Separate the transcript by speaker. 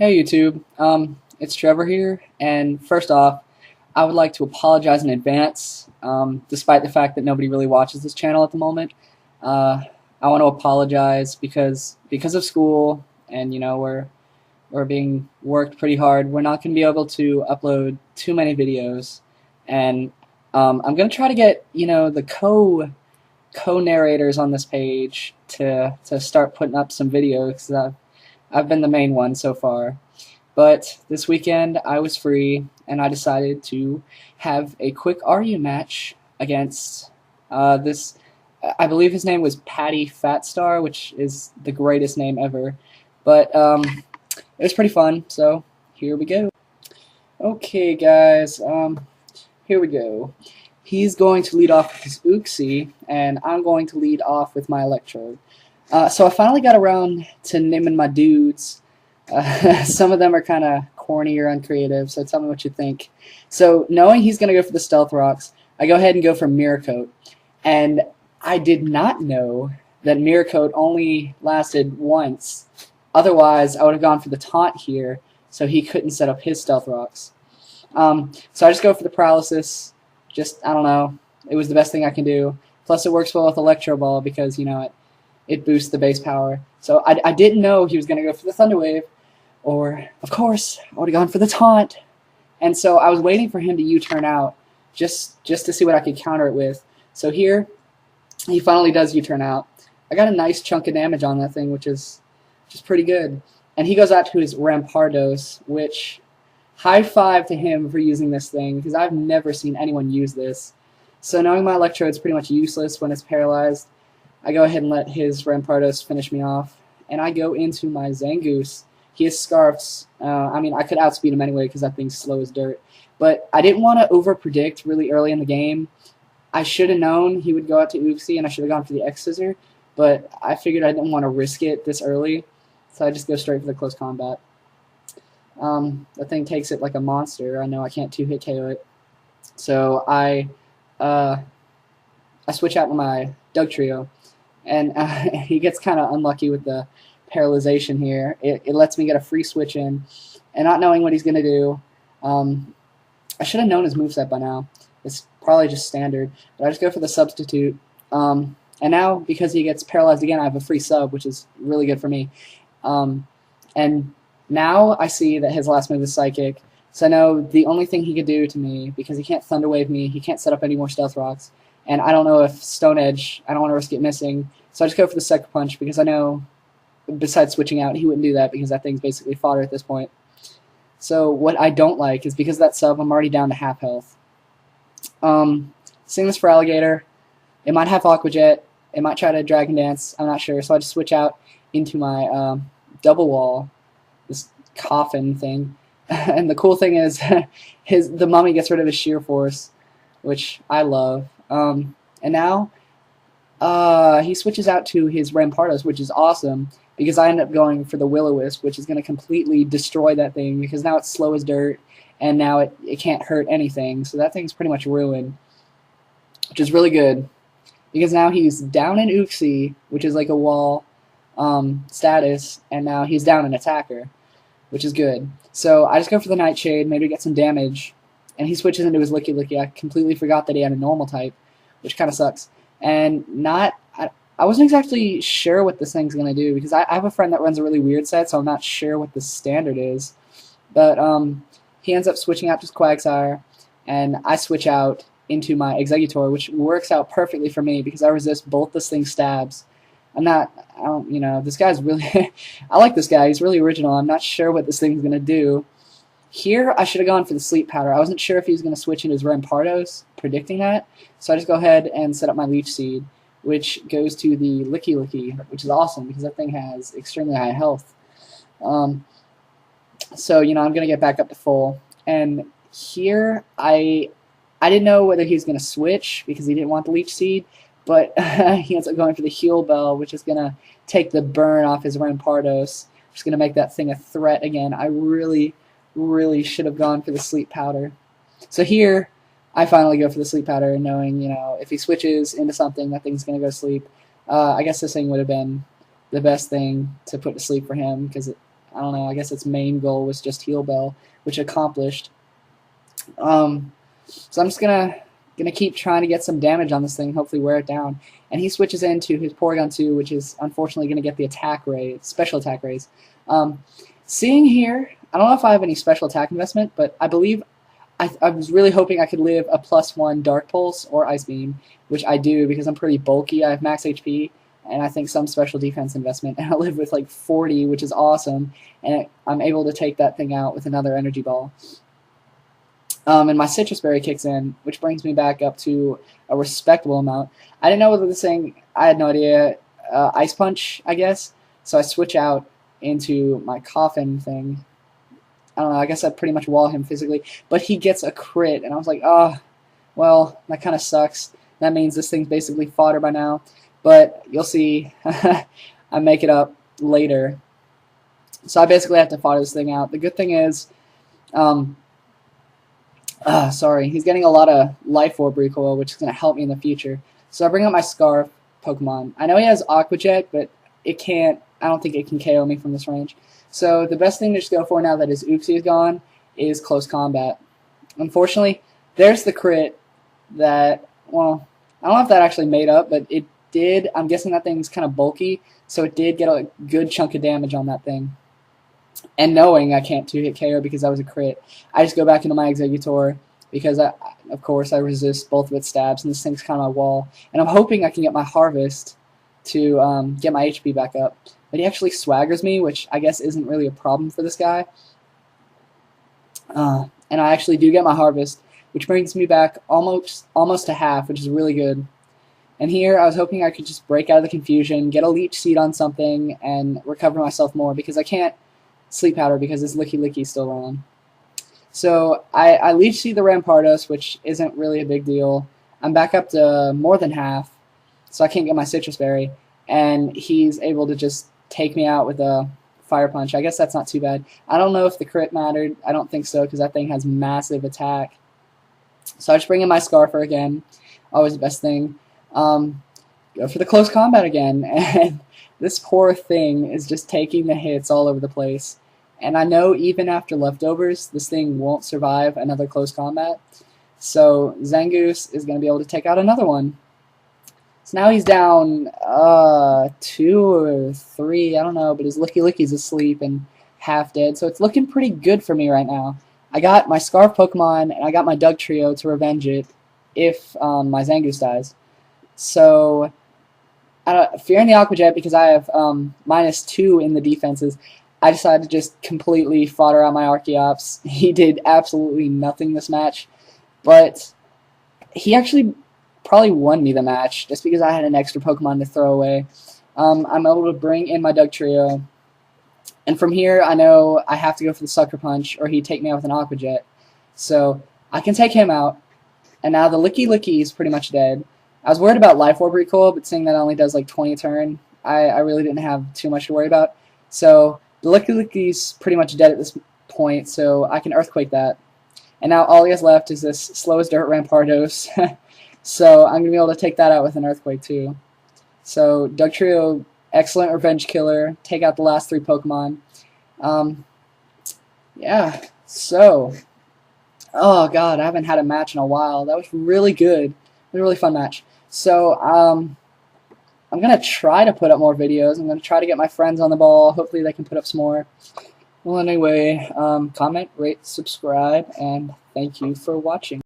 Speaker 1: Hey YouTube, it's Trevor here, and first off, I would like to apologize in advance, despite the fact that nobody really watches this channel at the moment. I want to apologize because of school, and we're being worked pretty hard. We're not going to be able to upload too many videos, and I'm going to try to get the co-narrators on this page to start putting up some videos, because I've been the main one so far. But this weekend I was free and I decided to have a quick RU match against this, I believe his name was PattyFatStar, which is the greatest name ever. But it was pretty fun, so here we go. Okay guys, here we go. He's going to lead off with his Uxie, and I'm going to lead off with my Electrode. So I finally got around to naming my dudes. Some of them are kind of corny or uncreative, so tell me what you think. So knowing he's going to go for the Stealth Rocks, I go ahead and go for Mirror Coat. And I did not know that Mirror Coat only lasted once. Otherwise, I would have gone for the Taunt here, so he couldn't set up his Stealth Rocks. So I just go for the Paralysis. I don't know. It was the best thing I can do. Plus it works well with Electro Ball because, it boosts the base power. So I didn't know he was going to go for the Thunder Wave, or, of course, I would have gone for the Taunt. And so I was waiting for him to U-turn out just to see what I could counter it with. So here, he finally does U-turn out. I got a nice chunk of damage on that thing, which is pretty good. And he goes out to his Rampardos, which, high five to him for using this thing, because I've never seen anyone use this. So knowing my Electrode's pretty much useless when it's paralyzed, I go ahead and let his Rampardos finish me off, and I go into my Zangoose. He has Scarfs. I could outspeed him anyway because that thing's slow as dirt. But I didn't want to over-predict really early in the game. I should have known he would go out to Uxie, and I should have gone for the X-Scissor, but I figured I didn't want to risk it this early, so I just go straight for the close combat. The thing takes it like a monster. I know I can't two-hit KO it. So I switch out to my Dugtrio. And he gets kind of unlucky with the paralyzation here. It lets me get a free switch in. And not knowing what he's going to do, I should have known his moveset by now. It's probably just standard. But I just go for the Substitute. And now, because he gets paralyzed again, I have a free sub, which is really good for me. And now I see that his last move is Psychic. So I know the only thing he could do to me, because he can't Thunder Wave me, he can't set up any more Stealth Rocks. And I don't know if Stone Edge, I don't want to risk it missing. So I just go for the Sucker Punch because I know, besides switching out, he wouldn't do that because that thing's basically fodder at this point. So what I don't like is because of that sub, I'm already down to half health. Same as for Alligator. It might have Aqua Jet. It might try to Dragon Dance. I'm not sure. So I just switch out into my Double Wall, this coffin thing. And the cool thing is the Mummy gets rid of his Sheer Force, which I love. And now he switches out to his Rampardos, which is awesome, because I end up going for the Will-O-Wisp, which is going to completely destroy that thing, because now it's slow as dirt, and now it can't hurt anything, so that thing's pretty much ruined, which is really good, because now he's down in Uxie, which is like a wall status, and now he's down an attacker, which is good. So I just go for the Nightshade, maybe get some damage, and he switches into his Licky Licky. I completely forgot that he had a normal type, which kind of sucks. And I wasn't exactly sure what this thing's going to do, because I have a friend that runs a really weird set, so I'm not sure what the standard is. But he ends up switching out to his Quagsire, and I switch out into my Exeggutor, which works out perfectly for me, because I resist both this thing's stabs. This guy's really, I like this guy, he's really original. I'm not sure what this thing's going to do. Here, I should have gone for the Sleep Powder. I wasn't sure if he was going to switch into his Rampardos, predicting that. So I just go ahead and set up my Leech Seed, which goes to the Licky Licky, which is awesome because that thing has extremely high health. I'm going to get back up to full. And here, I didn't know whether he was going to switch because he didn't want the Leech Seed, but he ends up going for the Heal Bell, which is going to take the burn off his Rampardos, which is going to make that thing a threat again. I really should have gone for the Sleep Powder. So here, I finally go for the Sleep Powder, knowing, if he switches into something, that thing's going to go to sleep. I guess this thing would have been the best thing to put to sleep for him, because I don't know, I guess its main goal was just heal Bell, which accomplished. So I'm just gonna keep trying to get some damage on this thing, hopefully wear it down. And he switches into his Porygon 2, which is unfortunately gonna get the attack raise, special attack raise. Seeing here, I don't know if I have any special attack investment, but I believe I was really hoping I could live a +1 Dark Pulse or Ice Beam, which I do because I'm pretty bulky. I have max HP, and I think some special defense investment, and I live with like 40, which is awesome, and I'm able to take that thing out with another Energy Ball. And my Citrus Berry kicks in, which brings me back up to a respectable amount. I didn't know whether this thing, I had no idea, Ice Punch, I guess, so I switch out into my Coffin thing. I don't know, I guess I pretty much wall him physically, but he gets a crit, and I was like, oh, well, that kind of sucks. That means this thing's basically fodder by now, but you'll see, I make it up later. So I basically have to fodder this thing out. The good thing is, sorry, he's getting a lot of Life Orb recoil, which is going to help me in the future. So I bring up my Scarf Pokemon. I know he has Aqua Jet, but it can't, I don't think it can KO me from this range. So the best thing to just go for now that his Oopsie is gone is Close Combat. Unfortunately, there's the crit that, well, I don't know if that actually made up, but it did. I'm guessing that thing's kind of bulky, so it did get a good chunk of damage on that thing. And knowing I can't 2-hit KO because that was a crit, I just go back into my Exeggutor because, of course, I resist both of its stabs, and this thing's kind of my wall. And I'm hoping I can get my Harvest to get my HP back up. But he actually swaggers me, which I guess isn't really a problem for this guy. And I actually do get my Harvest, which brings me back almost to half, which is really good. And here I was hoping I could just break out of the confusion, get a Leech Seed on something, and recover myself more because I can't Sleep Powder because his Licky Licky's still on. So I Leech Seed the Rampardos, which isn't really a big deal. I'm back up to more than half, so I can't get my Citrus Berry, and he's able to just take me out with a Fire Punch. I guess that's not too bad. I don't know if the crit mattered. I don't think so because that thing has massive attack. So I just bring in my Scarfer again. Always the best thing. Go for the Close Combat again, and this poor thing is just taking the hits all over the place. And I know even after leftovers, this thing won't survive another Close Combat. So Zangoose is going to be able to take out another one. So now he's down 2 or 3, I don't know, but his Licky Licky's asleep and half dead, so it's looking pretty good for me right now. I got my Scarf Pokemon, and I got my Dugtrio to revenge it if my Zangoose dies. So, fearing the Aqua Jet because I have -2 in the defenses, I decided to just completely fodder out my Archeops. He did absolutely nothing this match, but he actually probably won me the match just because I had an extra Pokemon to throw away. I'm able to bring in my Dugtrio, and from here I know I have to go for the Sucker Punch or he'd take me out with an Aqua Jet. So I can take him out, and now the Licky Licky is pretty much dead. I was worried about Life Orb recoil, but seeing that it only does like 20 a turn, I really didn't have too much to worry about. So the Licky Licky's pretty much dead at this point, so I can Earthquake that. And now all he has left is this Slow as Dirt Rampardos. So I'm going to be able to take that out with an Earthquake too. So Dugtrio, excellent revenge killer. Take out the last 3 Pokemon. Yeah, so, oh god, I haven't had a match in a while. That was really good. It was a really fun match. So I'm going to try to put up more videos. I'm going to try to get my friends on the ball. Hopefully they can put up some more. Well, anyway, comment, rate, subscribe, and thank you for watching.